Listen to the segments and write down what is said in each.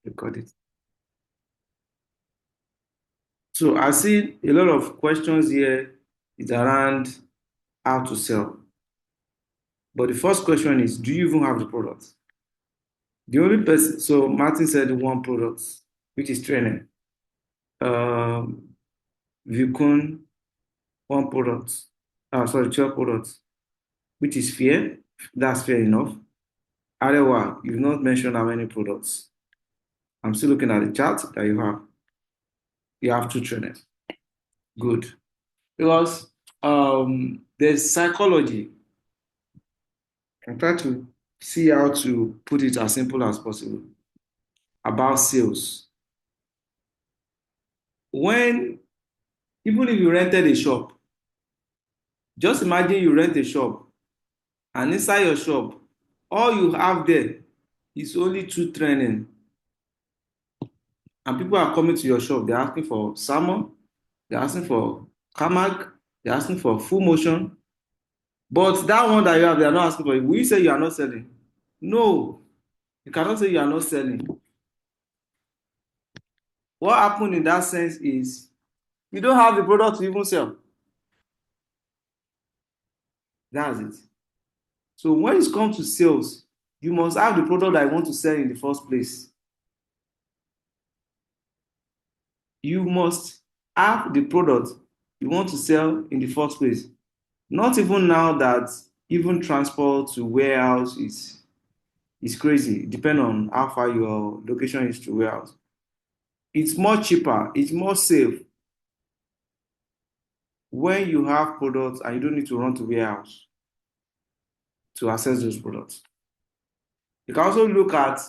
Record it. So I see a lot of questions here is around how to sell. But the first question is, do you even have the product? The only person, so Martin said one product, which is training. Um, Vikun, one product. Sorry, 12 products, which is fair. That's fair enough. Arewa, you've not mentioned how many products. I'm still looking at the chart that you have. You have two trainers. Good. Because there's psychology. I'm trying to see how to put it as simple as possible about sales. When, even if you rented a shop, just imagine you rent a shop and inside your shop, all you have there is only two training. And people are coming to your shop, they're asking for salmon, they're asking for kamak, they're asking for full motion. But that one that you have, they're not asking for it. Will you say you are not selling? No, you cannot say you are not selling. What happened in that sense is you don't have the product to even sell. That's it. So when it comes to sales, you must have the product that you want to sell in the first place. You must have the product you want to sell in the first place. Not even now that even transport to warehouse is crazy, depending on how far your location is to warehouse. It's more cheaper, it's more safe when you have products and you don't need to run to warehouse to access those products. You can also look at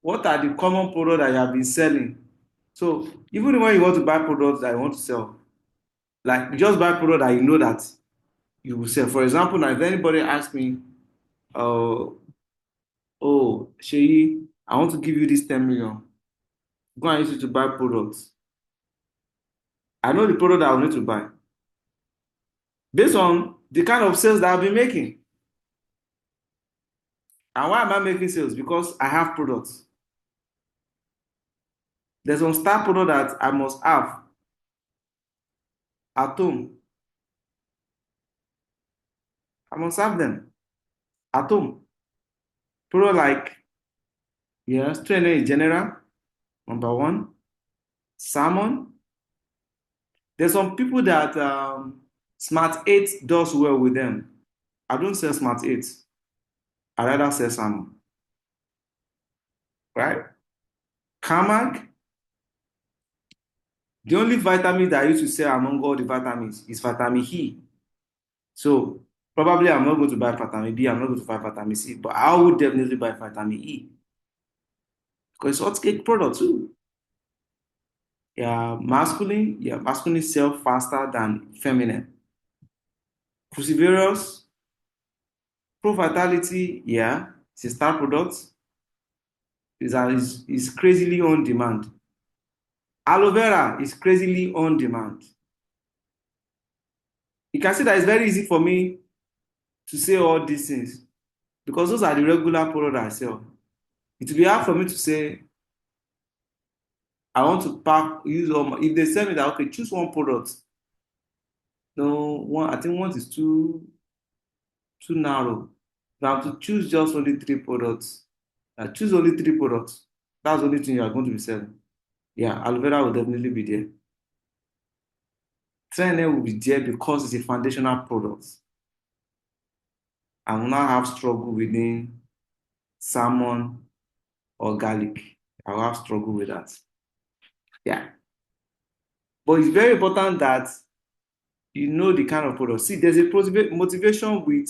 what are the common products that you have been selling. So even when you want to buy products that you want to sell, like you just buy product that you know that you will sell. For example, now if anybody asks me, uh, oh, Sheyi, I want to give you this 10 million. Go and use it to buy products. I know the product that I will need to buy based on the kind of sales that I've been making. And why am I making sales? Because I have products. There's some star product that I must have at home. I must have them at home. Product like, yes, trainer in general, number one. Salmon. There's some people that Smart 8 does well with them. I don't sell Smart 8. I rather sell salmon, right? Camag, the only vitamin that I used to sell among all the vitamins is vitamin E. So probably I'm not going to buy vitamin B, I'm not going to buy vitamin C, but I would definitely buy vitamin E because it's hot cake product too. Yeah, masculine sell faster than feminine. Cruciferous, Pro Vitality, yeah, it's a star product. Is crazily on demand. Aloe vera is crazily on demand. You can see that it's very easy for me to say all these things because those are the regular products I sell. It will be hard for me to say I want to pack use all my, if they tell me that okay, choose one product. No, one I think one is too narrow. If I have to choose just only three products, I choose only three products. That's the only thing you are going to be selling. Yeah, aloe vera will definitely be there. Trainer will be there because it's a foundational product. I will not have struggle within salmon or garlic. I will have struggle with that. Yeah. But it's very important that you know the kind of product. See, there's a motivation with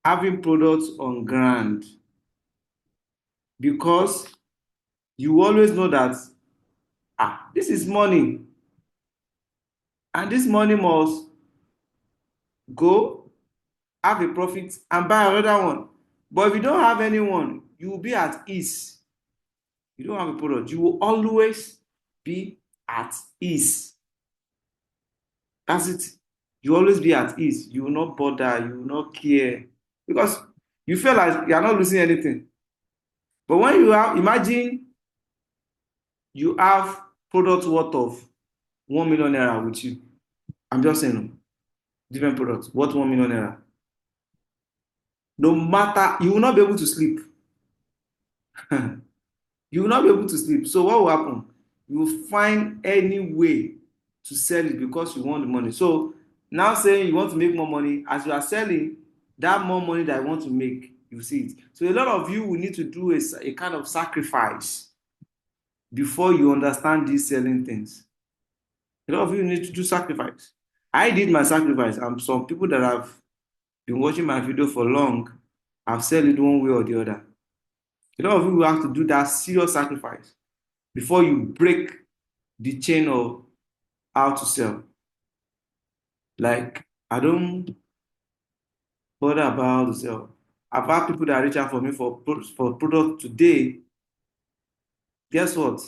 having products on ground because you always know that this is money and this money must go have a profit and buy another one. But if you don't have anyone, you will be at ease. You don't have a product, you will always be at ease. That's it. You always be at ease. You will not bother, you will not care because you feel like you are not losing anything. But when you have, imagine You have product worth of 1 million naira with you. I'm just saying, no, different products worth 1 million naira. No matter, you will not be able to sleep. You will not be able to sleep. So what will happen? You will find any way to sell it because you want the money. So now saying you want to make more money, as you are selling, that more money that you want to make, you see it. So a lot of you will need to do a kind of sacrifice before you understand these selling things. A lot of you need to do sacrifice. I did my sacrifice, and some people that have been watching my video for long have said it one way or the other. A lot of you will have to do that serious sacrifice before you break the chain of how to sell. Like, I don't bother about the sell. I've had people that reach out for me for product today. Guess what?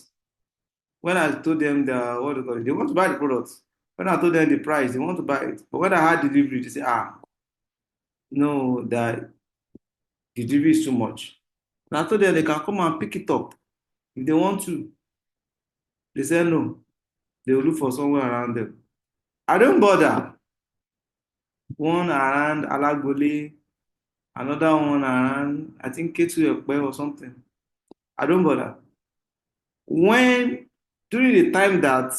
When I told them what they call it, they want to buy the product. When I told them the price, they want to buy it. But when I had delivery, they say, no, that the delivery is too much. And I told them they can come and pick it up if they want to. They said no. They will look for somewhere around them. I don't bother. One around Alagbole, another one around, I think Ketu Ekpe or something. I don't bother. When during the time that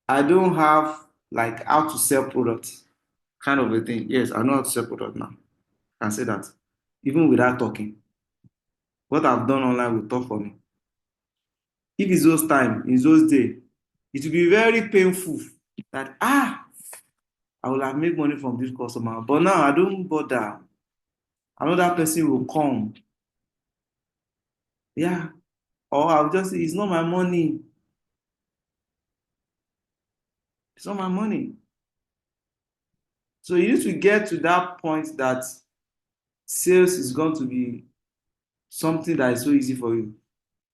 I don't have like how to sell products, kind of a thing. Yes, I know how to sell product now. I can say that. Even without talking. What I've done online will talk for me. If it's those time, in those days, it will be very painful that I will have made money from this customer. But now I don't bother. Another person will come. Yeah. Or I'll just say, it's not my money. It's not my money. So you need to get to that point that sales is going to be something that is so easy for you.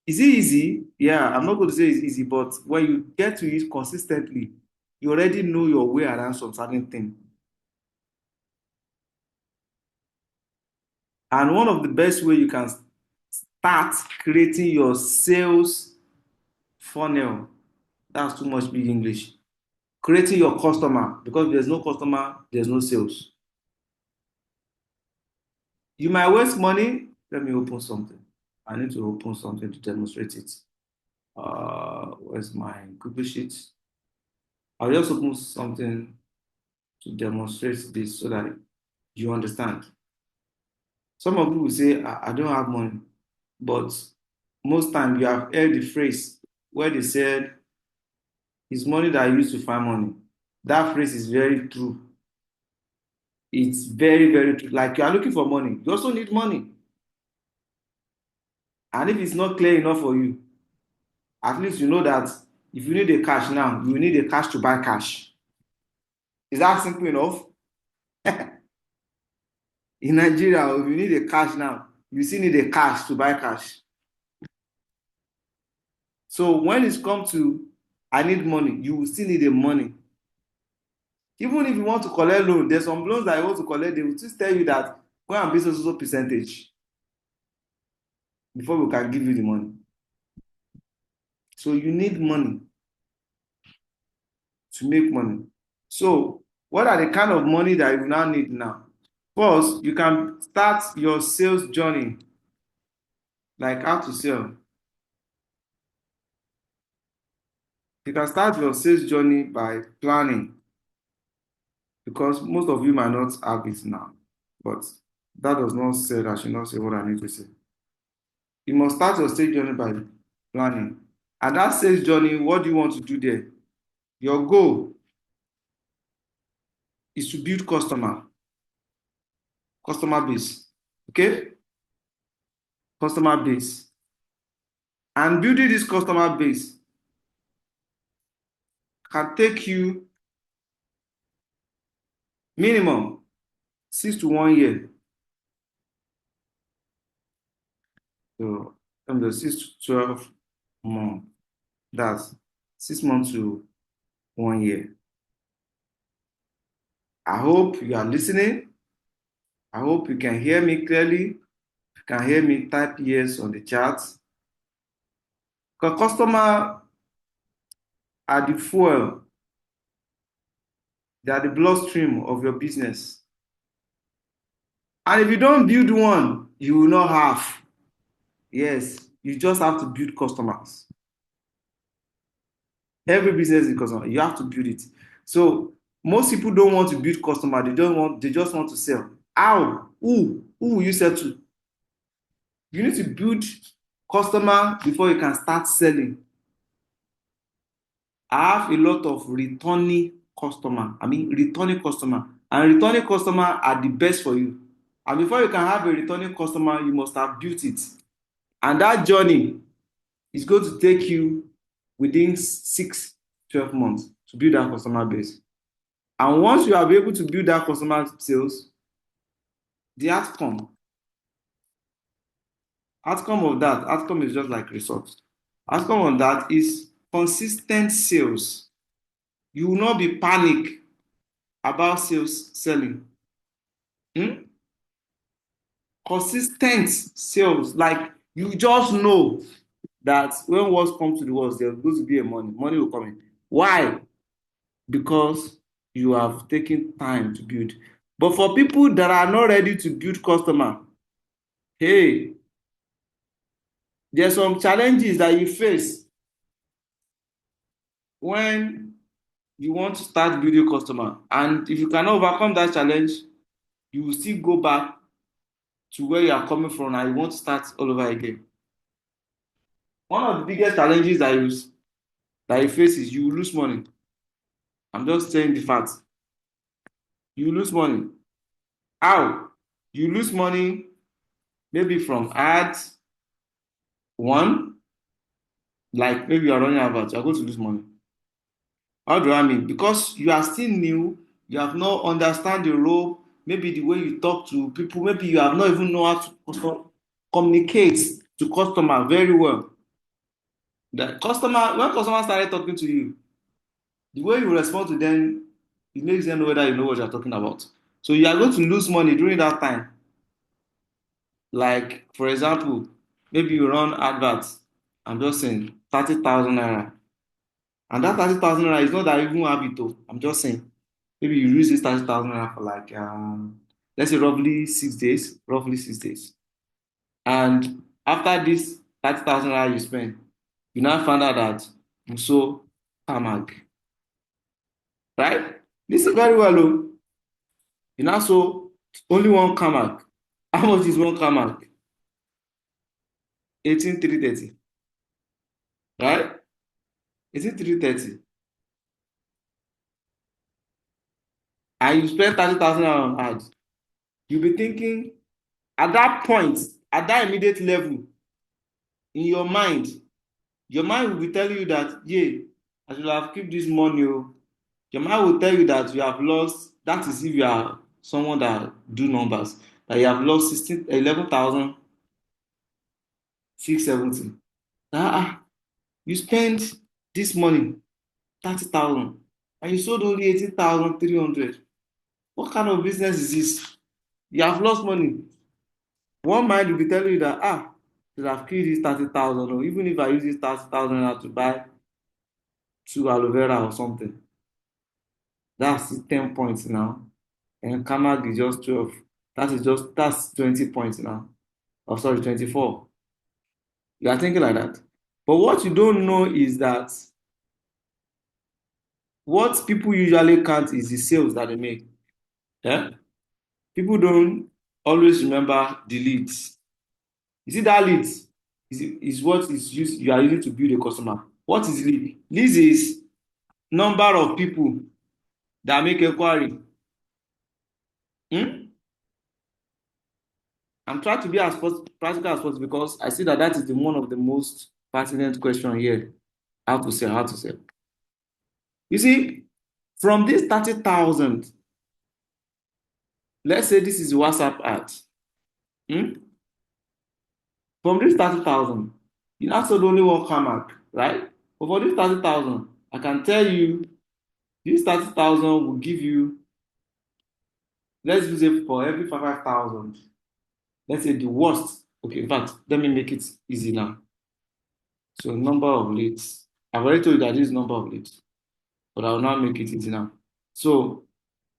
Is it easy? Yeah, I'm not going to say it's easy, but when you get to it consistently, you already know your way around some certain thing. And one of the best way you can start creating your sales funnel, that's too much big English. Creating your customer, because there's no customer, there's no sales. You might waste money. Let me open something. I need to open something to demonstrate it. Where's my Google Sheet? I'll just open something to demonstrate this so that you understand. Some of you will say, I don't have money, but most time you have heard the phrase where they said, it's money that I use to find money. That phrase is very true. It's very, very true. Like you are looking for money, you also need money. And if it's not clear enough for you, at least you know that if you need a cash now, you need a cash to buy cash. Is that simple enough? In Nigeria, if you need a cash now, you still need a cash to buy cash. So when it's come to I need money, you will still need a money. Even if you want to collect loan, there's some loans that you want to collect, they will still tell you that go and pay so percentage before we can give you the money. So you need money to make money. So what are the kind of money that you now need now? First, you can start your sales journey, like how to sell. You can start your sales journey by planning because most of you might not have it now. But that does not say that I should not say what I need to say. You must start your sales journey by planning. And that sales journey, what do you want to do there? Your goal is to build customer base. Okay? Customer base. And building this customer base can take you minimum 6 to 1 year. So from the 6 to 12 months, that's 6 months to 1 year. I hope you are listening. I hope you can hear me clearly. If you can hear me, type yes on the chat. Because customer are the fuel, they are the bloodstream of your business. And if you don't build one, you will not have. Yes, you just have to build customers. Every business is customer. You have to build it. So most people don't want to build customer. They just want to sell. How? Who will you sell to? You need to build customer before you can start selling. I have a lot of returning customer. I mean returning customer. And returning customer are the best for you. And before you can have a returning customer, you must have built it. And that journey is going to take you within 6 to 12 months to build that customer base. And once you are able to build that customer sales, the outcome is just like results. Outcome of that is consistent sales. You will not be panic about selling. Hmm? Consistent sales, like you just know that when words come to the worst, there's going to be a money will come in. Why? Because you have taken time to build. But for people that are not ready to build customer, hey, there's some challenges that you face when you want to start building customer. And if you cannot overcome that challenge, you will still go back to where you are coming from and you want to start all over again. One of the biggest challenges that you face is you lose money. I'm just saying the facts. You lose money. How? You lose money maybe from ads, one, like maybe you are running adverts, you're going to lose money. How do I mean? Because you are still new, you have not understand the role, maybe the way you talk to people, maybe you have not even know how to communicate to customer very well. When customer started talking to you, the way you respond to them, it makes them know whether you know what you're talking about. So you are going to lose money during that time. Like, for example, maybe you run adverts, I'm just saying, 30,000 naira. And that 30,000 naira is not that you even have it though. I'm just saying. Maybe you use this 30,000 naira for like, let's say roughly 6 days, roughly 6 days. And after this 30,000 naira you spend, you now find out that you saw Tamag, right? This is very well, though. You now saw only one Kamak. How much is one Kamak? 18,330, right? 18,330. And you spend 30,000 on ads. You'll be thinking at that point, at that immediate level, in your mind will be telling you that, yeah, I should have kept this money. Oh. Your mind will tell you that you have lost, that is if you are someone that do numbers, that you have lost 11,670. You spend this money, 30,000, and you sold only 18,300. What kind of business is this? You have lost money. One mind will be telling you that, should have killed this 30,000, or even if I use this 30,000 now to buy two aloe vera or something, that's 10 points now. And Kamag is just 12. That's 20 points now. Oh, sorry, 24. You are thinking like that. But what you don't know is that what people usually count is the sales that they make. Yeah? People don't always remember the leads. You see that leads is what is used you are using to build a customer. What is lead? Leads is number of people that make inquiry. Hmm? I'm trying to be as practical as possible because I see that that is one of the most pertinent question here. How to sell, how to sell. You see, from this 30,000, let's say this is WhatsApp ad. Hmm? From this 30,000, you now sold only one Kamak, right? But for this 30,000, I can tell you this 30,000 will give you, let's use it for every 5,000. Let's say the worst. Okay, in fact, let me make it easy now. So number of leads. I've already told you that this is number of leads, but I will not make it easy now. So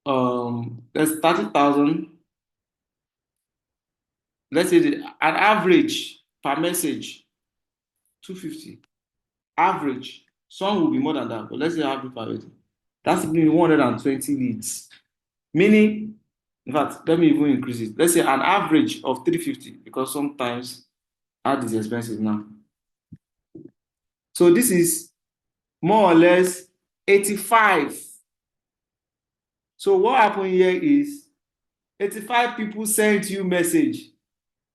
there's 30,000. Let's say an average per message, 250. Average. Some will be more than that, but let's say average per message. That's meaning 120 leads. Meaning, in fact, let me even increase it. Let's say an average of 350 because sometimes ad is expensive now. So this is more or less 85. So what happened here is 85 people sent you message.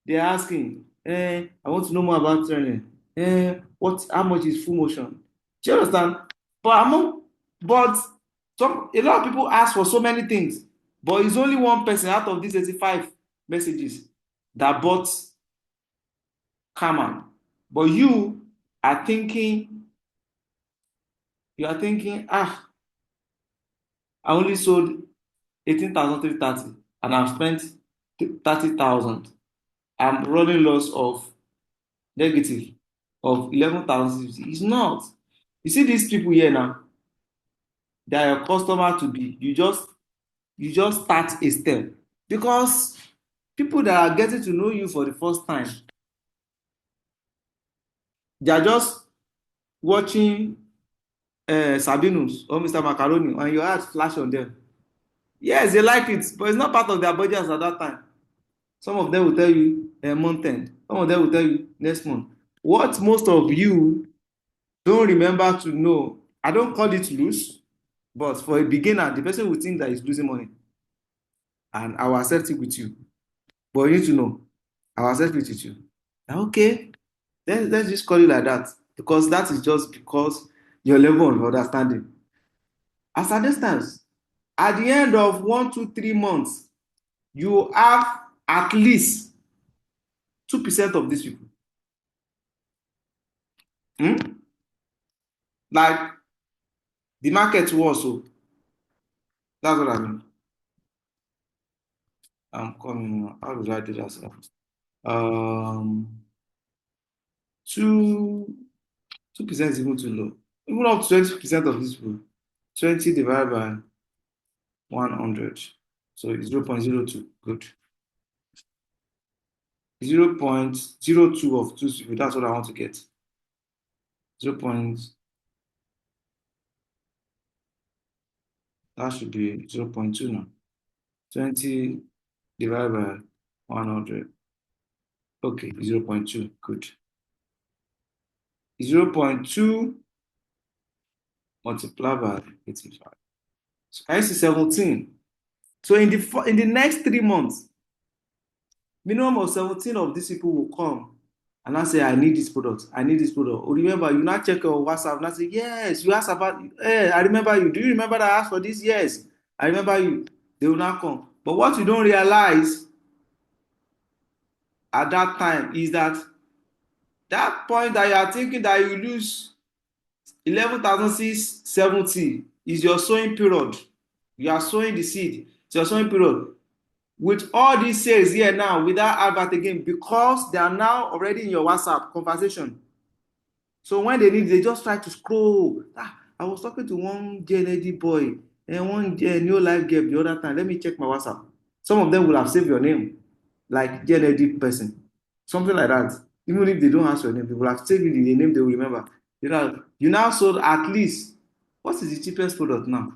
They're asking, I want to know more about training. How much is full motion? Do you understand? But but a lot of people ask for so many things, but it's only one person out of these 85 messages that bought Kaman. But you are thinking, I only sold 18,330 and I've spent 30,000. I'm running loss of negative of 11,000. It's not. You see these people here now, they are your customer to be. You just start a step because people that are getting to know you for the first time, they are just watching Sabinus or Mr. Macaroni and your heart flash on them. Yes, they like it, but it's not part of their budgets at that time. Some of them will tell you month end. Some of them will tell you next month. What most of you don't remember to know, I don't call it lose, but for a beginner, the person will think that he's losing money. And I will accept it with you. But you need to know, I will accept it with you. Okay, let's just call it like that. Because that is just because your level of understanding. As a distance, at the end of 1, 2, 3 months, you have at least 2% of these people. Like the market was so. That's what I mean. I'm coming. How do I do that? Um, two 2% is even too low. Even up to 20% of this people. 20 divided by 100. So it's 0.02. Good. 0.02 of two people. That's what I want to get. 0. That should be 0.2 now. 20 divided by 100. Okay, 0.2. Good. 0.2 multiplied by 85. So can you see 17? So in the next 3 months, minimum of 17 of these people will come and I say, I need this product. I need this product. Oh, remember, you now check your WhatsApp and I say, yes, you asked about, I remember you. Do you remember that I asked for this? Yes, I remember you. They will not come. But what you don't realize at that time is that point that you are thinking that you lose 11,670 is your sowing period. You are sowing the seed. It's your sowing period. With all these sales here now, without advert again, because they are now already in your WhatsApp conversation. So when they need, they just try to scroll. I was talking to one JND boy and one NeoLife girl the other time. Let me check my WhatsApp. Some of them will have saved your name, like JND person, something like that. Even if they don't ask your name, they will have saved it in the name they will remember. You now sold at least, what is the cheapest product now?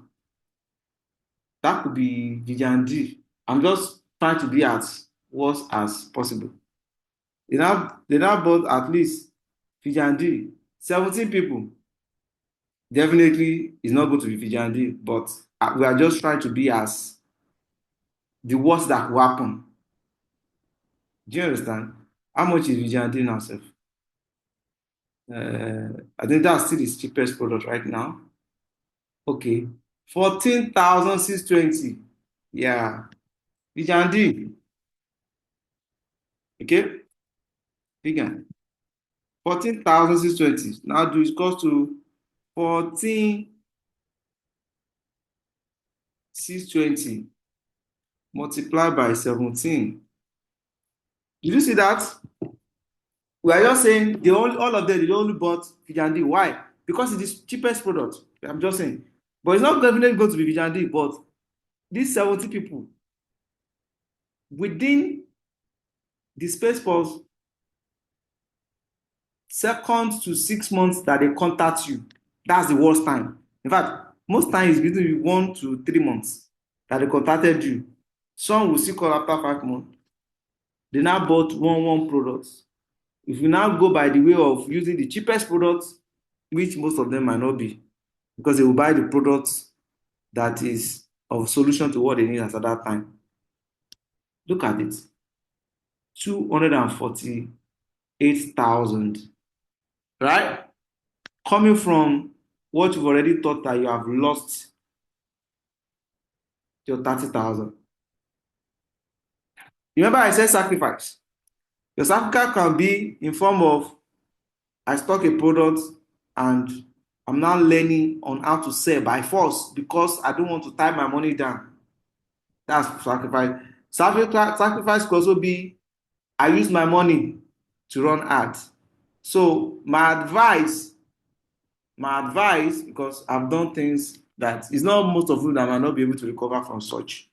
That could be Vijanji. I'm just trying to be as worse as possible. They now bought at least Vijanji, 17 people. Definitely it's not going to be Vijanji, but we are just trying to be as the worst that will happen. Do you understand? How much is Vijanji now, sir? I think that's still the cheapest product right now. Okay. 14,620. Yeah. Vijanji. Okay. Vegan. 14,620. Now do it goes to 14,620 multiplied by 17. Did you see that? We are just saying all of them they only bought Vijay. Why? Because it is cheapest product. I'm just saying. But it's not definitely going to be Vijay, but these 70 people within the space for seconds to 6 months that they contact you. That's the worst time. In fact, most times it's between 1 to 3 months that they contacted you. Some will still call after 5 months. They now bought one products. If you now go by the way of using the cheapest products, which most of them might not be, because they will buy the products that is of solution to what they need at that time. Look at it. 248,000, right? Coming from what you've already thought that you have lost your 30,000. Remember I said sacrifice. Your sacrifice can be in form of I stock a product and I'm now learning on how to sell by force because I don't want to tie my money down. That's sacrifice. Sacrifice could also be I use my money to run ads. So my advice, because I've done things that it's not most of you that might not be able to recover from such.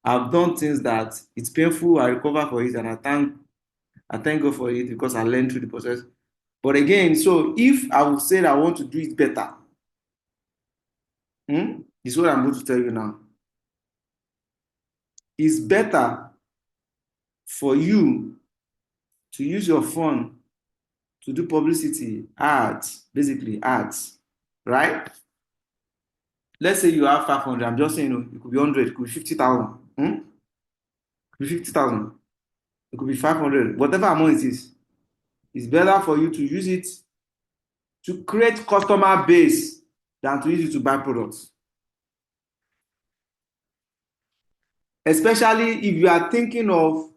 I've done things that it's painful, I recover for it, and I thank God for it because I learned through the process. But again, so if I would say that I want to do it better, this is what I'm going to tell you now. It's better for you to use your phone to do publicity, ads, basically ads, right? Let's say you have 500. I'm just saying, it could be 100, it could be 50,000. It could be 50,000. It could be 500. Whatever amount it is, it's better for you to use it to create customer base than to use it to buy products. Especially if you are thinking of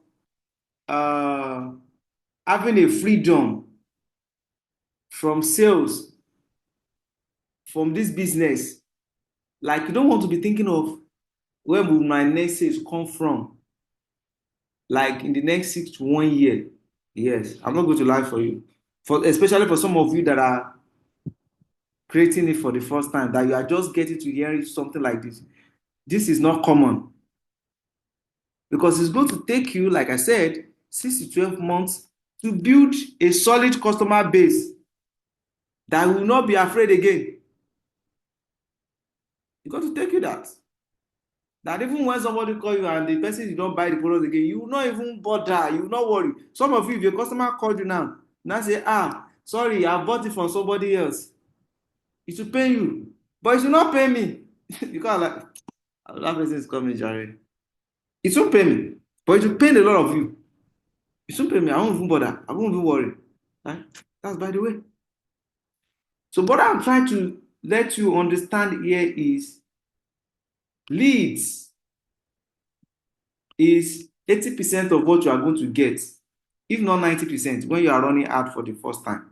having a freedom from sales from this business. Like you don't want to be thinking of where will my next sales come from? Like in the next 6 to 1 year. Yes, I'm not going to lie for you. Especially for some of you that are creating it for the first time, that you are just getting to hearing something like this. This is not common. Because it's going to take you, like I said, 6 to 12 months to build a solid customer base that will not be afraid again. It's going to take you that. That even when somebody call you and the person you don't buy the product again, you will not even bother, you will not worry. Some of you, if your customer called you now say, sorry, I bought it from somebody else. It will pay you, but it will not pay me. Because like, that person is coming, Jerry. It won't pay me, but it will pay a lot of you. It won't pay me. I won't even bother. I won't even worry. Right? That's by the way. So what I'm trying to let you understand here is leads is 80% of what you are going to get, if not 90%, when you are running ad for the first time.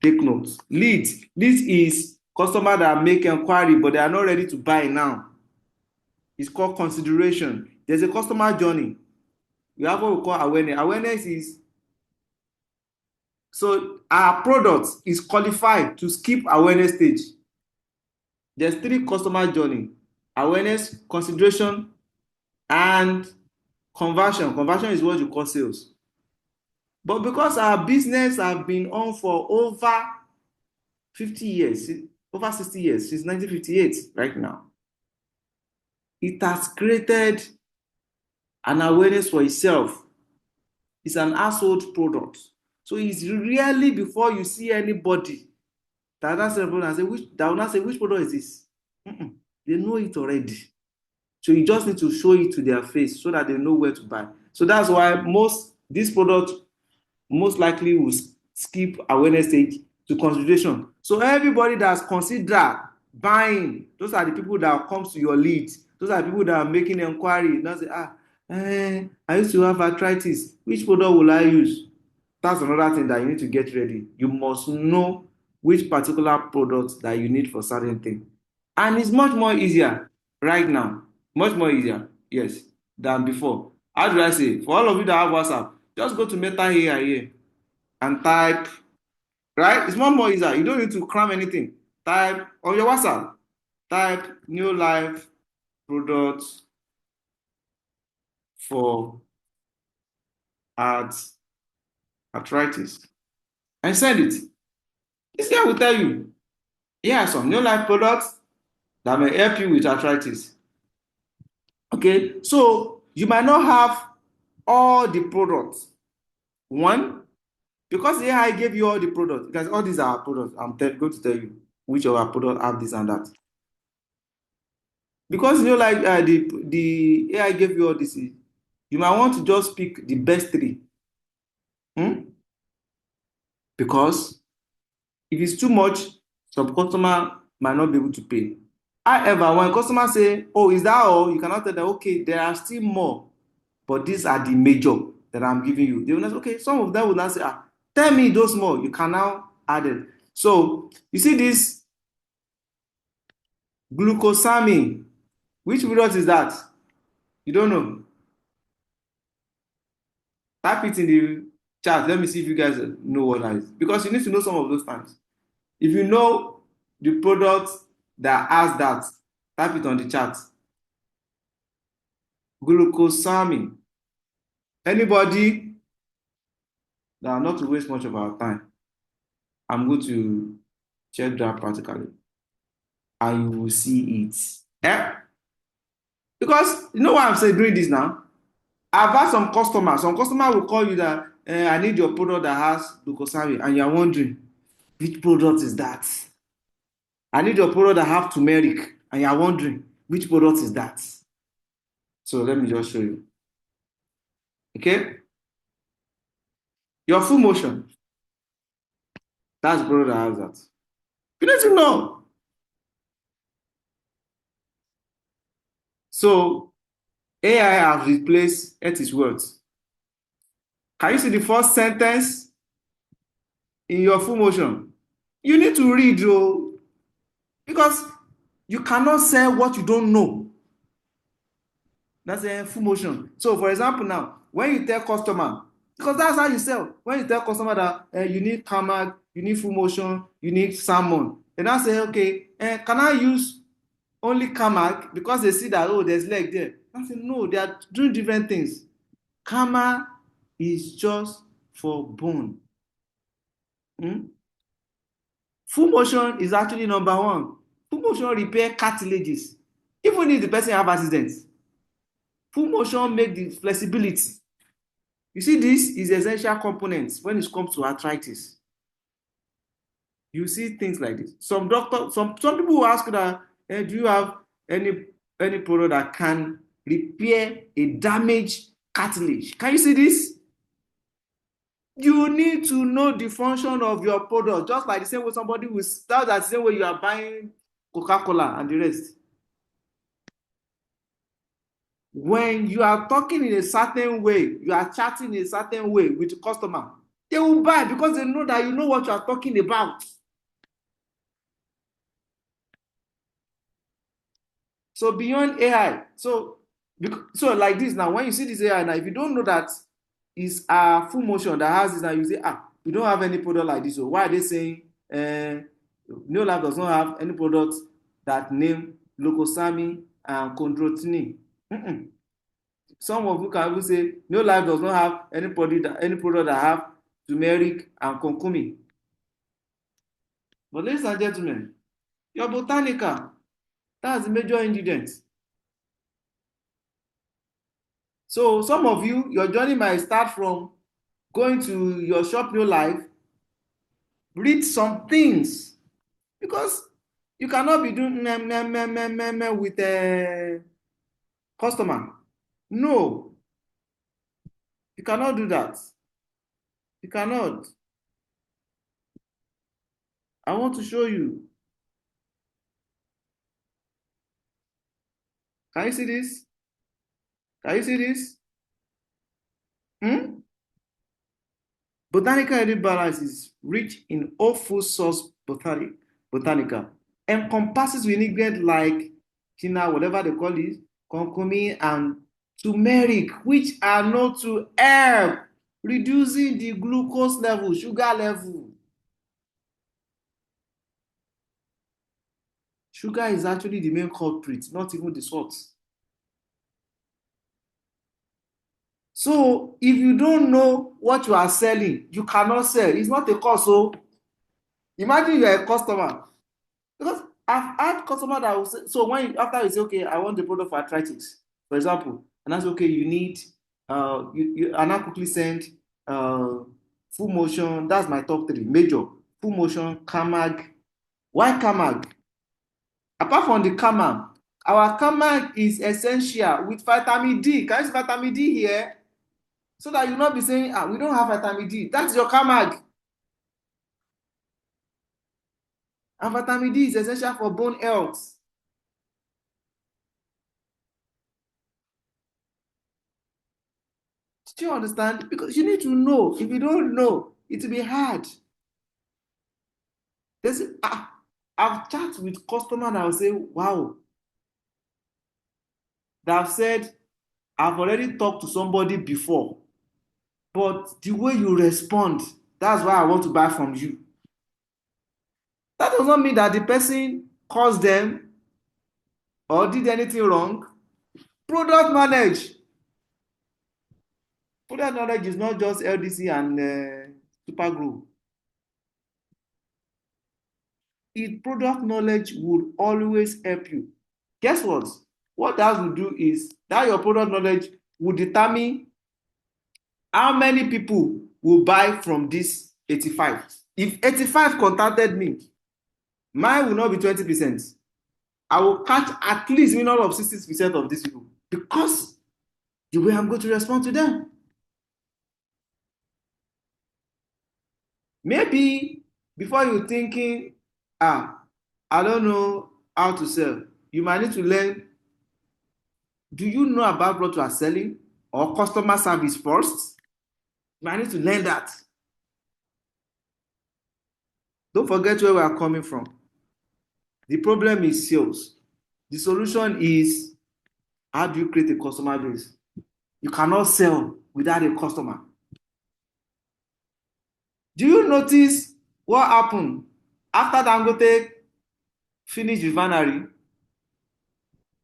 Take notes. Leads is customer that make inquiry, but they are not ready to buy now. It's called consideration. There's a customer journey. We have what we call awareness. Awareness is so our product is qualified to skip awareness stage. There's 3 customer journey: awareness, consideration, and conversion. Conversion is what you call sales. But because our business have been on for over 50 years, over 60 years, since 1958 right now, it has created an awareness for itself. It's an household product. So it's really before you see anybody that will not say, which product is this? They know it already. So you just need to show it to their face so that they know where to buy. So that's why this product most likely will skip awareness stage to consideration. So everybody that's considered buying, those are the people that comes to your leads. Those are the people that are making inquiry. Now say, I used to have arthritis. Which product will I use? That's another thing that you need to get ready. You must know which particular product that you need for certain thing. And it's much more easier right now. Much more easier, yes, than before. How do I say? For all of you that have WhatsApp, just go to Meta here. and type, right? It's more easier. You don't need to cram anything. Type on your WhatsApp. Type NeoLife products for arthritis and send it. This guy will tell you, here are some NeoLife products that may help you with arthritis. Okay, so you might not have all the products. One, because the AI gave you all the products, because all these are products, going to tell you which of our products have this and that. Because like the AI gave you all this, you might want to just pick the best three. Because if it's too much, some customer might not be able to pay. However, when customers say, oh, is that all? You cannot tell them, okay, there are still more, but these are the major that I'm giving you. They will not say, okay, some of them will not say, tell me those more. You can now add it. So you see this glucosamine. Which product is that? You don't know. Type it in the chat. Let me see if you guys know what that is. Because you need to know some of those terms. If you know the product that has that, type it on the chat. Glucosamine. Anybody? Now, not to waste much of our time, I'm going to check that practically. And you will see it. Yeah? Because you know why I'm saying doing this now? I've had some customers. Some customer will call you that I need your product that has glucosamine, and you're wondering which product is that? I need your product that have turmeric, and you're wondering which product is that? So let me just show you. Okay? Your full motion. That's the product that has that. You need to know. So AI has replaced its words. Can you see the first sentence in your full motion? You need to read, though, because you cannot sell what you don't know. That's a full motion. So, for example, now, when you tell customer, because that's how you sell. When you tell customer that you need Kamag, you need full motion, you need salmon, and I say, okay, can I use only Kamag because they see that, oh, there's leg there. I say, no, they are doing different things. Kama is just for bone. Full motion is actually number one. Full motion repair cartilages. Even if the person have accidents, full motion make the flexibility. You see, this is essential components when it comes to arthritis. You see things like this. Some people will ask that, do you have any product that can repair a damaged cartilage? Can you see this? You need to know the function of your product, just like the same way somebody will start that same way you are buying Coca-Cola and the rest. When you are talking in a certain way, you are chatting in a certain way with the customer, they will buy because they know that you know what you are talking about. So beyond AI, so like this now, when you see this AI now, if you don't know that it's a full motion that has this, now you say, we don't have any product like this. So why are they saying NeoLife does not have any products that name glucosamine and chondroitin? Some of you can even say NeoLife does not have any product that have turmeric and curcumin. But ladies and gentlemen, your botanica, that's the major ingredient. So some of you, your journey might start from going to your shop NeoLife, read some things, because you cannot be doing with a customer. No, you cannot do that. You cannot. I want to show you. Can you see this? Can you see this? Botanical Healthy Balance is rich in whole food source botanica, encompasses ingredients like china, whatever they call it, curcumin, and turmeric, which are known to help reducing the glucose level, sugar level. Sugar is actually the main culprit, not even the salt. So if you don't know what you are selling, you cannot sell. It's not a cost. So imagine you are a customer. Because I've had customers that will say, so when after you say, okay, I want the product for arthritis, for example, and that's okay, you need, and I quickly send full motion, that's my top three, major, full motion, Camag. Why Camag? Apart from the Camag, our Camag is essential with vitamin D. Can you see vitamin D here? So that you not be saying, we don't have vitamin D. That's your Camag. And vitamin D is essential for bone health. Do you understand? Because you need to know. If you don't know, it will be hard. There's, I've chatted with customers that will say, wow, that have said, I've already talked to somebody before, but the way you respond, that's why I want to buy from you. That does not mean that the person caused them or did anything wrong. Product knowledge. Product knowledge is not just LDC and super glue. Product knowledge would always help you. Guess what? What that will do is that your product knowledge will determine how many people will buy from this 85. If 85 contacted me, mine will not be 20%. I will catch at least minimum of 60% of these people because the way I'm going to respond to them. Maybe before you thinking, I don't know how to sell, you might need to learn, do you know about what you are selling or customer service first? You might need to learn that. Don't forget where we are coming from. The problem is sales. The solution is, how do you create a customer base? You cannot sell without a customer. Do you notice what happened after Dangote finished refinery?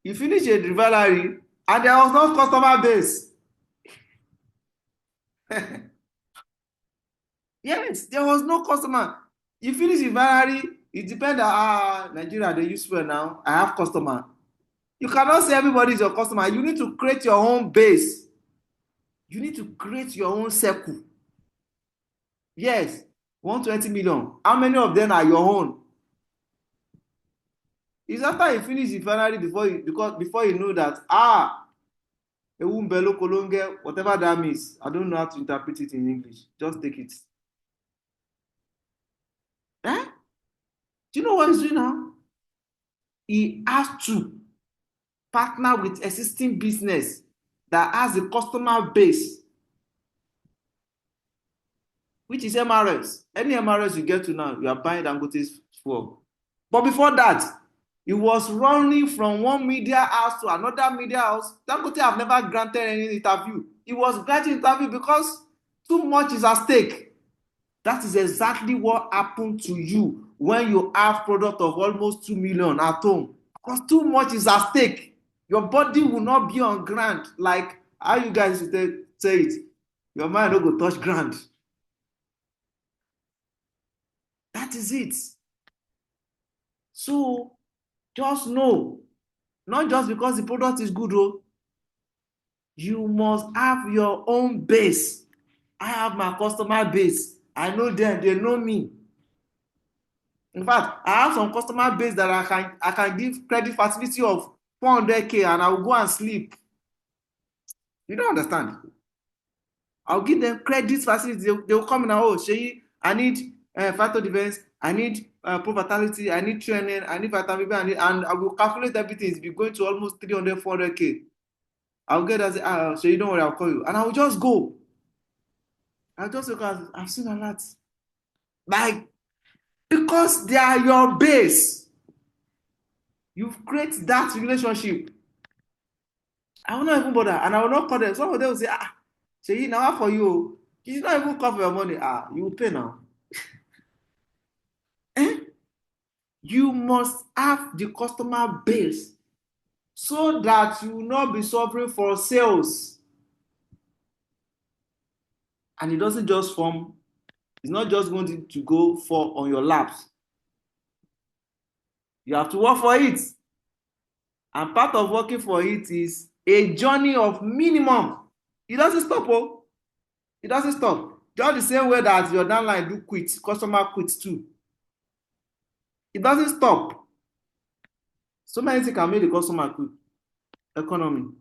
He finished a refinery and there was no customer base. Yes, there was no customer. You finish refinery, it depends on Nigeria, they use fuel now. I have customer. You cannot say everybody is your customer. You need to create your own base. You need to create your own circle. Yes, 120 million. How many of them are your own? It's after you finish the refinery before you know that ewumbelo kolonge, whatever that means. I don't know how to interpret it in English. Just take it. Eh? Do you know what he's doing now? He has to partner with existing business that has a customer base, which is MRS. Any MRS you get to now, you are buying Dangote's fuel. But before that, he was running from one media house to another media house. Dangote have never granted any interview. He was granting interview because too much is at stake. That is exactly what happened to you when you have product of almost 2 million at home. Because too much is at stake. Your body will not be on ground like how you guys say it. Your mind no go touch ground. That is it. So just know, not just because the product is good, you must have your own base. I have my customer base. I know them, they know me. In fact, I have some customer base that I can give credit facility of 400K and I will go and sleep. You don't understand. I'll give them credit facility. They will come in and, Sheyi, I need factor defense, I need pro fatality, I need training, I need vitamin B, and I will calculate everything. It's be going to almost 300, 400K. I'll get that, Sheyi, don't worry, I'll call you. And I will just go. I'll just look at, I've seen a lot. Like, because they are your base. You've created that relationship. I will not even bother, and I will not call them. Some of them will say, Sheyi, now for you. You did not even come for your money. You will pay now. Eh? You must have the customer base so that you will not be suffering for sales. And it doesn't just form, it's not just going to go for on your laps. You have to work for it. And part of working for it is a journey of minimum. It doesn't stop, oh. It doesn't stop. Just the same way that your downline do quit, customer quits too. It doesn't stop. So many things can make the customer quit. Economy.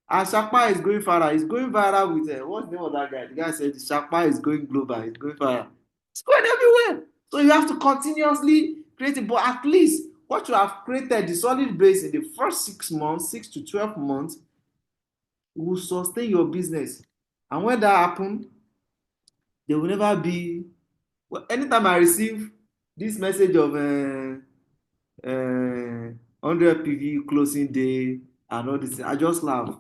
And Shakpa is going viral. It's going viral with what's the name of that guy? The guy said Shakpa is going global. It's going viral. It's going everywhere. So you have to continuously create it. But at least what you have created, the solid base in the first 6 months, 6 to 12 months, will sustain your business. And when that happens, there will never be. Well, anytime I receive this message of 100 PV closing day and all this, I just laugh.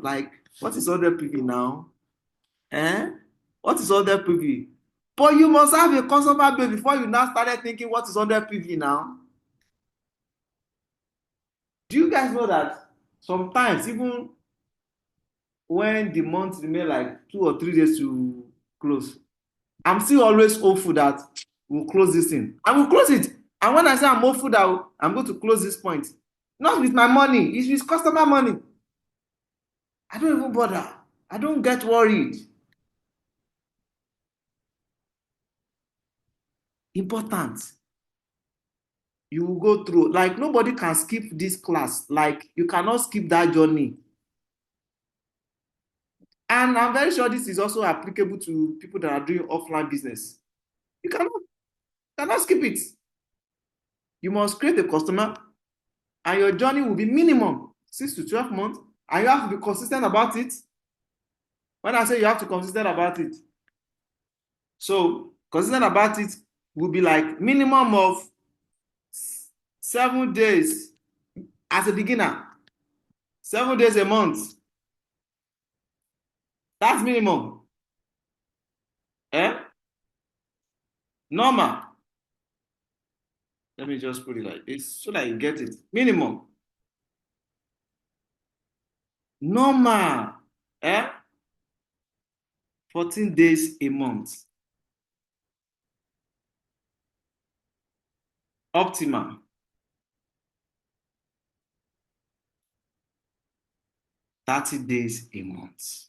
Like, what is 100 PV now? Eh? What is 100 PV? But you must have a customer base before you now started thinking, what is 100 PV now? Do you guys know that sometimes, even when the month remain like 2 or 3 days to close, I'm still always hopeful that we'll close this thing. I will close it. And when I say I'm hopeful that I'm going to close this point, not with my money, it's with customer money. I don't even bother. I don't get worried. Important. You will go through. Like, nobody can skip this class. Like, you cannot skip that journey. And I'm very sure this is also applicable to people that are doing offline business. You cannot skip it. You must create a customer, and your journey will be minimum 6 to 12 months, and you have to be consistent about it. When I say you have to be consistent about it, so consistent about it will be like minimum of 7 days as a beginner, 7 days a month. That's minimum. Eh? Normal. Let me just put it like this so that you get it. Minimum. Normal. Eh? 14 days a month. Optimal. 30 days a month.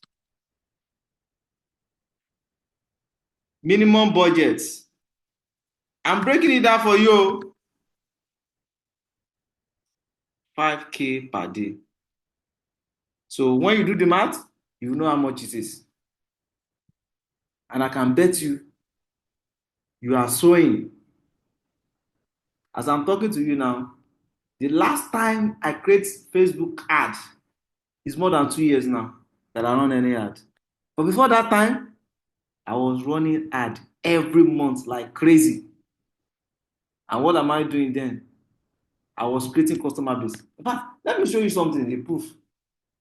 Minimum budget. I'm breaking it down for you. 5K per day. So when you do the math, you know how much it is. And I can bet you are sewing. As I'm talking to you now, the last time I create Facebook ad is more than 2 years now that I run any ad. But before that time, I was running ad every month like crazy. And what am I doing then? I was creating customer base. But let me show you something, a proof.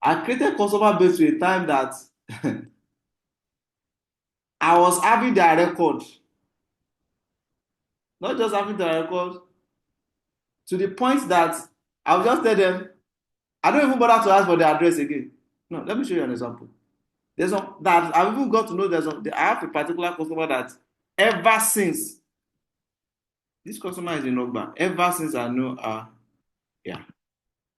I created customer base to a time that I was having their record. Not just having their record, to the point that I'll just tell them, I don't even bother to ask for the address again. No, let me show you an example. There's some that I've even got to know I have a particular customer that ever since this customer is in Ogba, ever since I know yeah,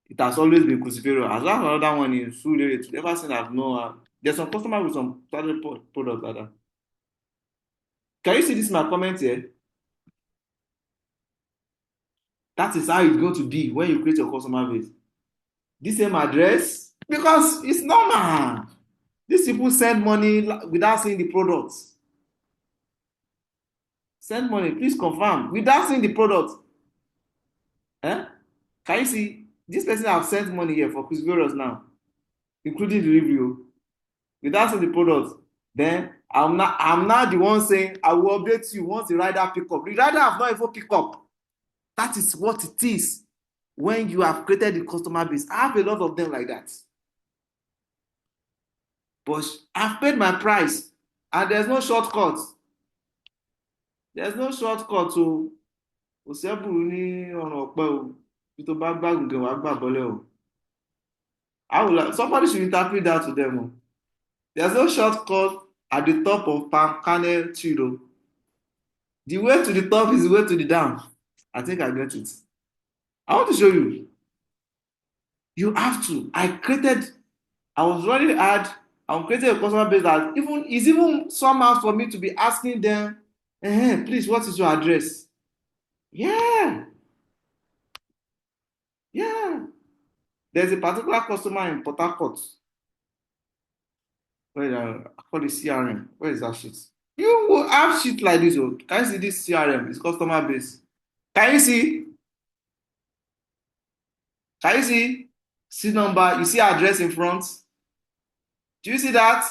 it has always been Crucifero. As well as another one in Sule, ever since I've known there's some customer with some started products like that. Can you see this my comment here? That is how it's going to be when you create your customer base. This same address, because it's normal. These people send money without seeing the products. Send money, please confirm, without seeing the product. Eh? Can you see? This person have sent money here for Cruciferius now, including the review, without seeing the product. Then I'm not the one saying I will update you once the rider pick up. The rider have not even pick up. That is what it is when you have created the customer base. I have a lot of them like that. But I've paid my price, and there's no shortcut. There's no shortcut o. Kò sẹ́bùrú ní ọ̀nà ọ̀pẹ o. Bí tó bá gbàgùn gan, wàá gbà bọ́lẹ̀ o. Somebody should interpret that to them o. There's no shortcut at the top of palm kernel tree o. The way to the top is the way to the down. I think I get it. I want to show you. You have to. I was running hard. I'm creating a customer base that it's even somehow for me to be asking them, please, what is your address? Yeah, yeah. There's a particular customer in Port Harcourt. I call it CRM. Where is that shit? You will have shit like this. Oh. Can you see this CRM? It's customer base. Can you see? Can you see? See number, you see address in front. Do you see that?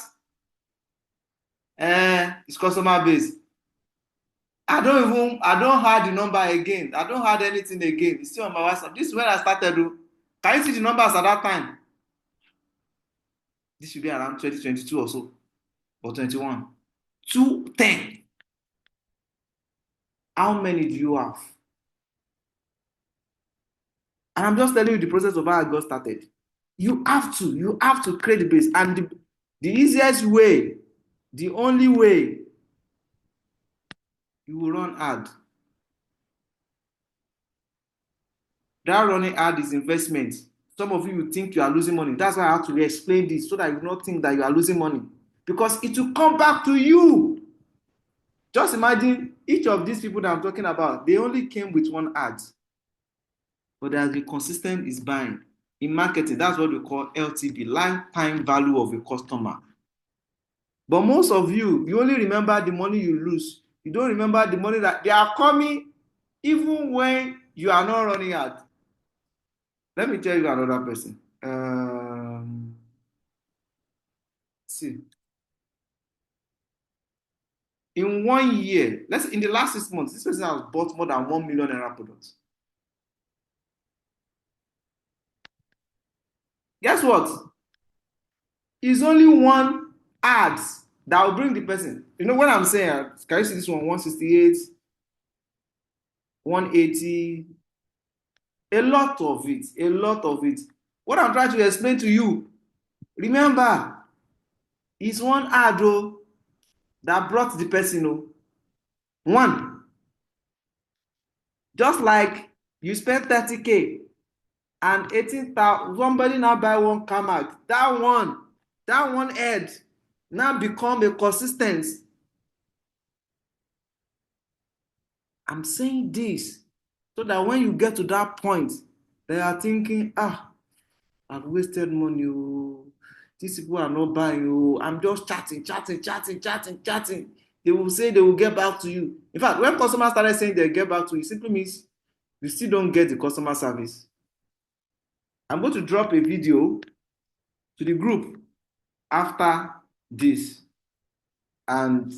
It's customer base. I don't add the number again. I don't add anything again. It's still on my WhatsApp. This is when I started. Can you see the numbers at that time? This should be around 2022 or so, or 21. 210. How many do you have? And I'm just telling you the process of how I got started. You have to create the base. And the easiest way, the only way, you will run ad. That running ad is investment. Some of you think you are losing money. That's why I have to explain this so that you do not think that you are losing money. Because it will come back to you. Just imagine each of these people that I'm talking about, they only came with one ad. But they have been consistent is buying. In marketing, that's what we call LTV, lifetime value of a customer. But most of you only remember the money you lose. You don't remember the money that they are coming even when you are not running ad. Let me tell you another person. See. In 1 year, in the last 6 months, this person has bought more than 1 million naira products. Guess what? It's only one ad that will bring the person. You know what I'm saying? Can you see this one? 168, 180. A lot of it. What I'm trying to explain to you, remember, it's one ad that brought the person. One. Just like you spent 30K and 18,000, somebody now buy one Kamak. That one head now become a consistent. I'm saying this so that when you get to that point, they are thinking, I've wasted money. These people are not buying. I'm just chatting. They will say they will get back to you. In fact, when customers started saying they'll get back to you, it simply means you still don't get the customer service. I'm going to drop a video to the group after this. And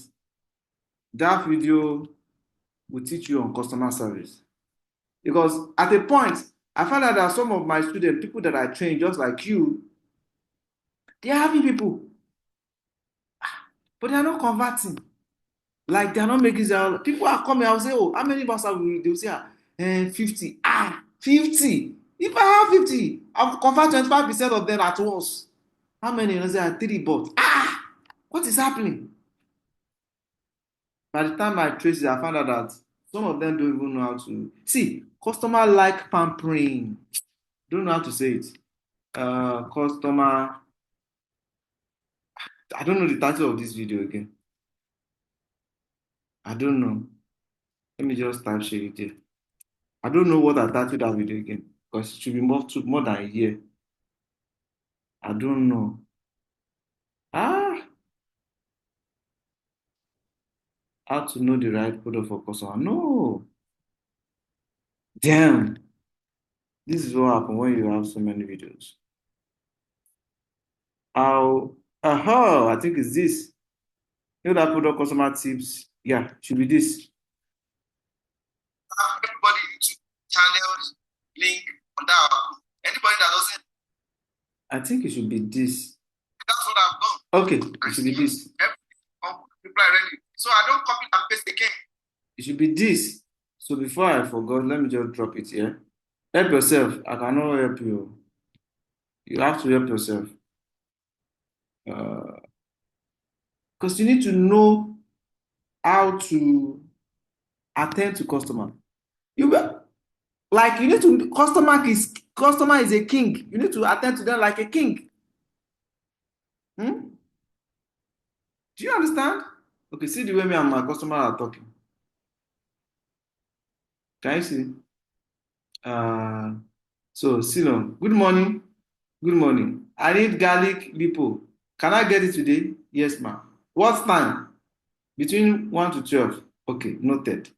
that video will teach you on customer service. Because at a point, I found out that some of my students, people that I train just like you, they are having people, but they are not converting. Like they are not making their people are coming. I'll say, how many of us have we? They'll say, 50. 50. If I have 50, I'll convert 25% of them at once. How many? I'll say 3 but what is happening? By the time I trace it, I found out that some of them don't even know how to see. Customer like pampering. Don't know how to say it. Customer. I don't know the title of this video again. I don't know. Let me just type share it here. I don't know what I titled that video again because it should be more than a year. I don't know. How to know the right product for customer? No. Damn. This is what happens when you have so many videos. I think it's this. You know that product customer tips? Yeah, should be this. Everybody YouTube channels link on that. Anybody that doesn't, I think it should be this. That's what I've done. Okay, it should be this. Reply ready. So I don't copy and paste again. It should be this. So before I forgot, let me just drop it here. Help yourself. I cannot help you. You have to help yourself. Because you need to know how to attend to customer. You like you need to customer is a king. You need to attend to them like a king. Hmm? Do you understand? Okay, see the way me and my customer are talking. Can you see? Uh, so Silon, good morning. Good morning. I need garlic lipo. Can I get it today? Yes, ma'am. What time? Between 1 to 12. Okay, noted.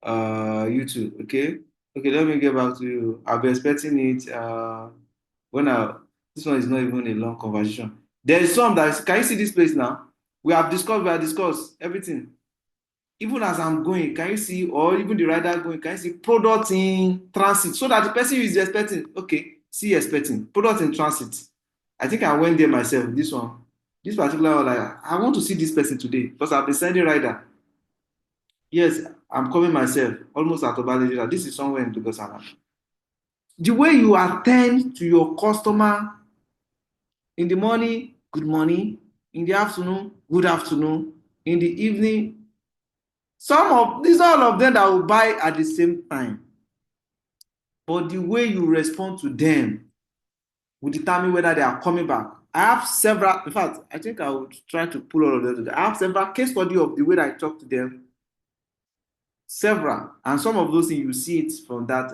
You too. Okay. Okay, let me get back to you. I'll be expecting it when I this one is not even a long conversation. There is some that is, can you see this place now? We have discussed everything. Even as I'm going, can you see, or even the rider going, can you see product in transit? So that the person who is expecting, okay, see expecting, product in transit. I think I went there myself, this one. This particular one, like, I want to see this person today because I've been sending rider. Yes, I'm coming myself, almost at Obalejira. This is somewhere in Lagosana. The way you attend to your customer in the morning, good morning. In the afternoon, good afternoon. In the evening, these are all of them that will buy at the same time. But the way you respond to them will determine whether they are coming back. I have several, in fact, I think I would try to pull all of them together. I have several case study of the way that I talk to them, several, and some of those things you see it from that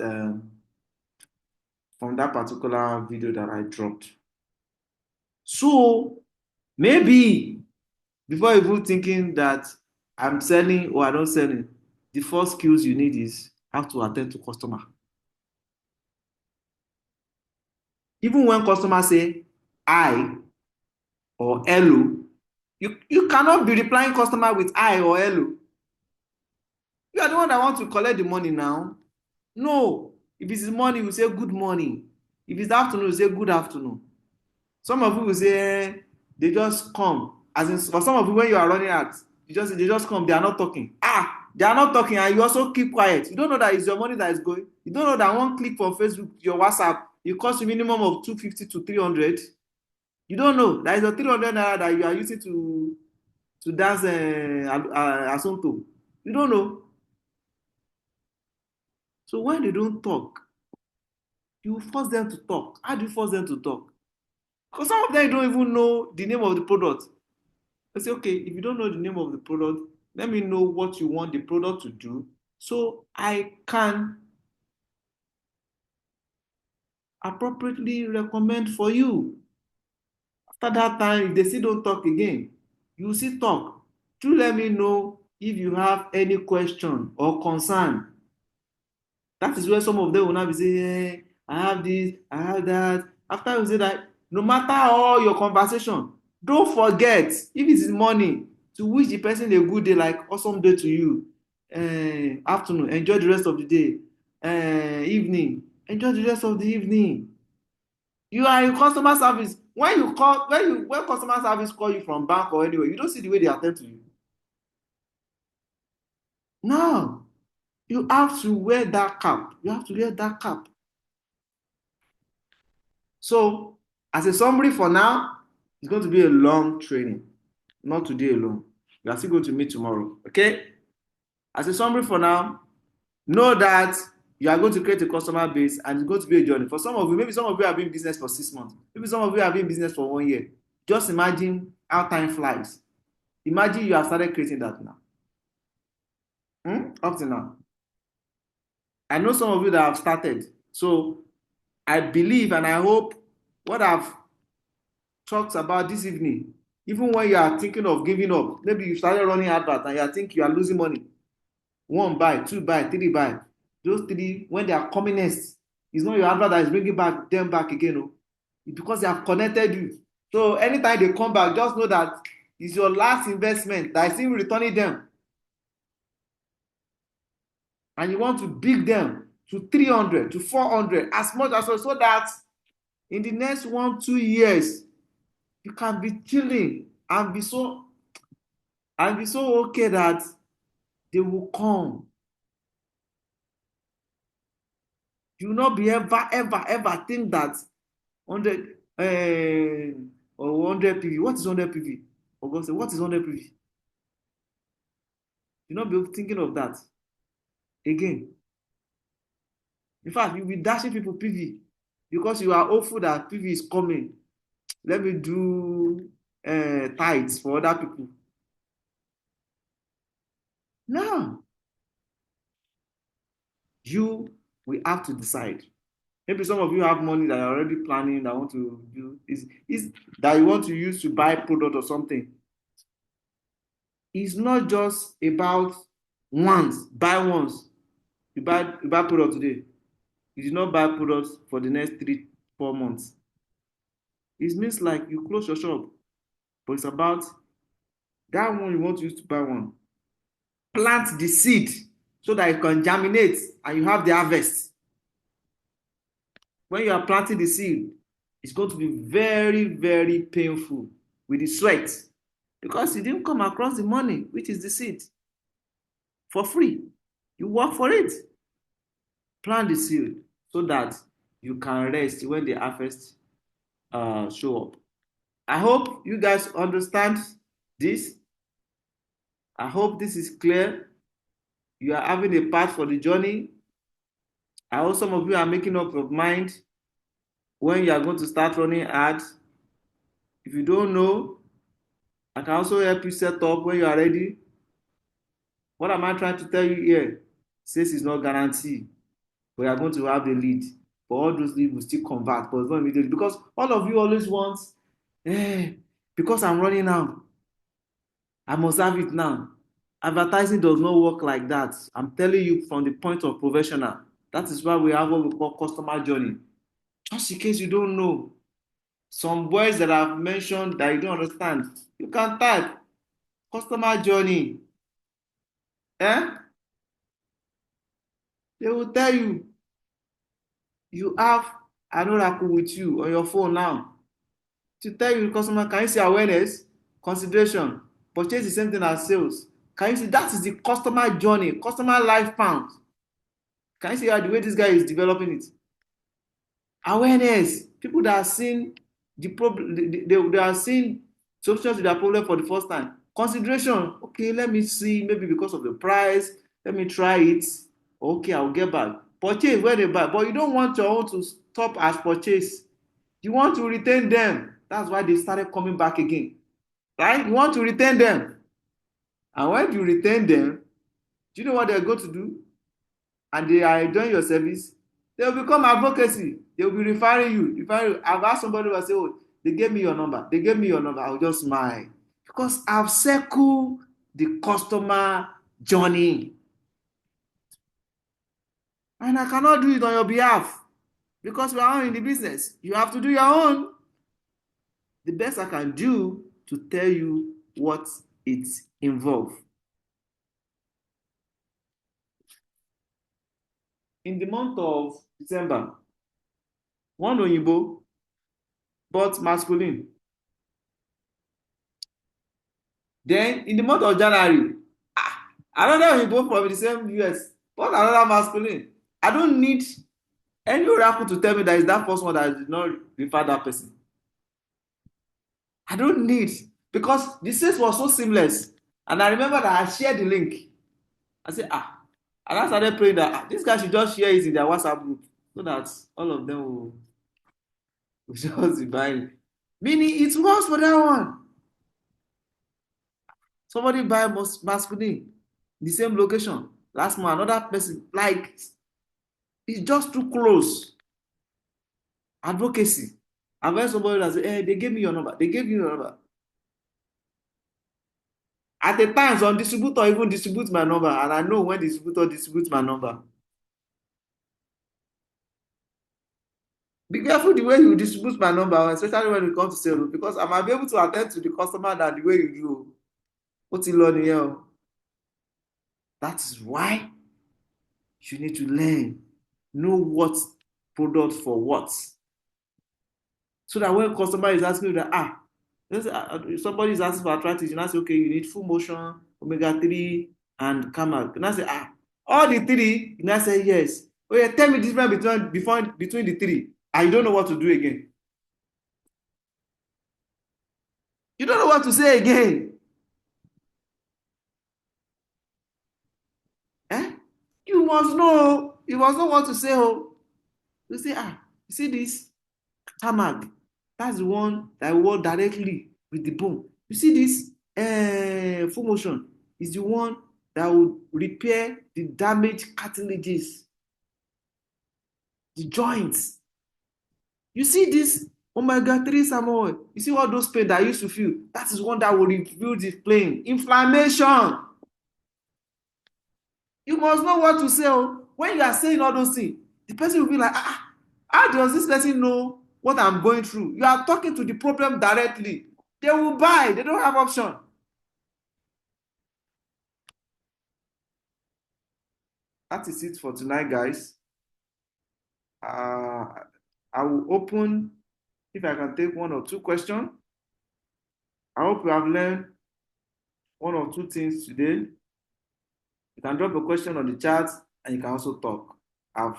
particular video that I dropped. So maybe before even thinking that I'm selling or I don't selling, the first skills you need is how to attend to customer. Even when customers say I or hello, you cannot be replying customer with I or hello. You are the one that want to collect the money now. No, if it's morning, you say good morning. If it's afternoon, you say good afternoon. Some of you will say they just come. As in, for some of you, when you are running out, they just come. They are not talking. They are not talking, and you also keep quiet. You don't know that it's your money that is going. You don't know that one click from Facebook, your WhatsApp, it costs you minimum of 250 to 300. You don't know that is a 300 naira that you are using to dance asonto. You don't know. So when they don't talk, you force them to talk. How do you force them to talk? Because some of them don't even know the name of the product. I say, okay, if you don't know the name of the product, let me know what you want the product to do so I can appropriately recommend for you. After that time, if they still don't talk again, you still talk. Do let me know if you have any question or concern. That is where some of them will now be saying, hey, I have this, I have that. After you say that, no matter all your conversation, don't forget, if it is morning, to wish the person a good day, like awesome day to you. Afternoon, enjoy the rest of the day. Evening, enjoy the rest of the evening. You are in customer service. When customer service call you from bank or anywhere, you don't see the way they attend to you. No, you have to wear that cap. You have to wear that cap. So, as a summary for now, it's going to be a long training, not today alone. We are still going to meet tomorrow. Okay? As a summary for now, know that you are going to create a customer base and it's going to be a journey. For some of you, maybe some of you have been in business for 6 months, maybe some of you have been in business for 1 year. Just imagine how time flies. Imagine you have started creating that now. Up to now. I know some of you that have started. So I believe and I hope what I've talked about this evening, even when you are thinking of giving up, maybe you started running advert and you think you are losing money. One buy, two buy, three buy. Those three, when they are coming next, it's not your advert that is bringing them back again. No? It's because they have connected you. So anytime they come back, just know that it's your last investment that is still returning them. And you want to big them to 300, to 400, as much as possible, so that in the next 1, 2 years, You can be chilling and be so okay that they will come. You will not be ever think that 100 or 100 PV. What is 100 PV? August, what is 100 PV? You will not be thinking of that again. In fact, you'll be dashing people PV because you are hopeful that PV is coming. Let me do tithes for other people. No, you will have to decide. Maybe some of you have money that you're already planning that want to do is that you want to use to buy product or something. It's not just about buy once. You buy product today. You did not buy products for the next 3 4 months. It means like you close your shop, but it's about that one you want to use to buy one. Plant the seed so that it can germinate and you have the harvest. When you are planting the seed, it's going to be very painful with the sweat because you didn't come across the money, which is the seed, for free. You work for it. Plant the seed so that you can rest when the harvest show up. I hope you guys understand this. I hope this is clear. You are having a part for the journey. I hope some of you are making up your mind when you are going to start running ads. If you don't know, I can also help you set up when you are ready. What am I trying to tell you here? Sales is not guaranteed, but you are going to have the lead. But all those leads will still convert, but it's not immediately because all of you always want, eh, because I'm running now, I must have it now. Advertising does not work like that. I'm telling you from the point of professional. That is why we have what we call customer journey. Just in case you don't know, some words that I've mentioned that you don't understand, you can type customer journey. Eh? They will tell you you have an oracle with you on your phone now to tell you customer, can you see awareness, consideration, purchase the same thing as sales. Can you see that is the customer journey, customer life pound. Can you see how the way this guy is developing it? Awareness. People that are seeing the problem, they are seeing solutions to their problem for the first time. Consideration. Okay, let me see. Maybe because of the price, let me try it. Okay, I'll get back. Purchase when they buy, but you don't want your own to stop as purchase. You want to retain them. That's why they started coming back again. Right? You want to retain them. And when you retain them, do you know what they're going to do? And they are enjoying your service, they will become advocacy. They will be referring you. I've asked somebody who say, oh, they gave me your number. They gave me your number. I'll just smile. Because I've circled the customer journey. And I cannot do it on your behalf. Because we are all in the business. You have to do your own. The best I can do to tell you what it involves. In the month of December, one Oyinbo bought masculine. Then in the month of January, another Oyinbo from the same US bought another masculine. I don't need any oracle to tell me that is that first one that did not refer that person. I don't need because the sales was so seamless. And I remember that I shared the link. I said, and I started praying that this guy should just share it in their WhatsApp group so that all of them will just be buying. Meaning it works for that one. Somebody buy masculine, the same location. Last month, another person, like, it's just too close. Advocacy. I've heard somebody that say, hey, they gave me your number. They gave you your number. At the time, some distributor even distributes my number, and I know when distributor distributes my number. Be careful the way you distribute my number, especially when it comes to sales, because I might be able to attend to the customer than the way you do. What's it learning here? That is why you need to learn, know what product for what. So that when customer is asking you that, Somebody is asking for arthritis, you now say, okay, you need full motion, omega-3, and camel. You now say, all the three, you now say yes. Oh yeah, tell me the difference between the three. And you don't know what to do again. You don't know what to say again. Eh? You must know. You must know what to say. Oh, you say, you see this tarmac? That's the one that will work directly with the bone. You see this full motion is the one that will repair the damaged cartilages, the joints. You see this omega-3 salmon oil. You see all those pain that I used to feel. That is one that will reduce the pain. Inflammation. You must know what to say. Oh. When you are saying all those things, the person will be like, how does this person know what I'm going through? You are talking to the problem directly. They will buy. They don't have option. That is it for tonight, guys. Uh, I will open if I can take one or two questions. I hope you have learned one or two things today. You can drop a question on the chat and you can also talk. I've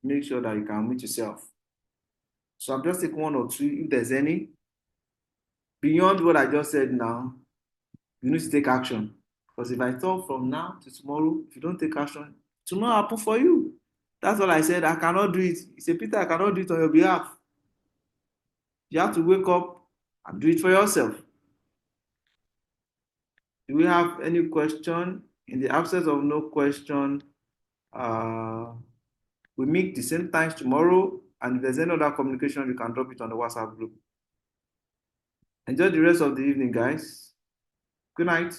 made sure that you can meet yourself. So I'm just taking one or two if there's any. Beyond what I just said now, you need to take action. Because if I talk from now to tomorrow, if you don't take action, tomorrow happen for you. That's what I said. I cannot do it. He said, Peter, I cannot do it on your behalf. You have to wake up and do it for yourself. Do we have any question? In the absence of no question, uh, we meet the same times tomorrow. And if there's any other communication, you can drop it on the WhatsApp group. Enjoy the rest of the evening, guys. Good night.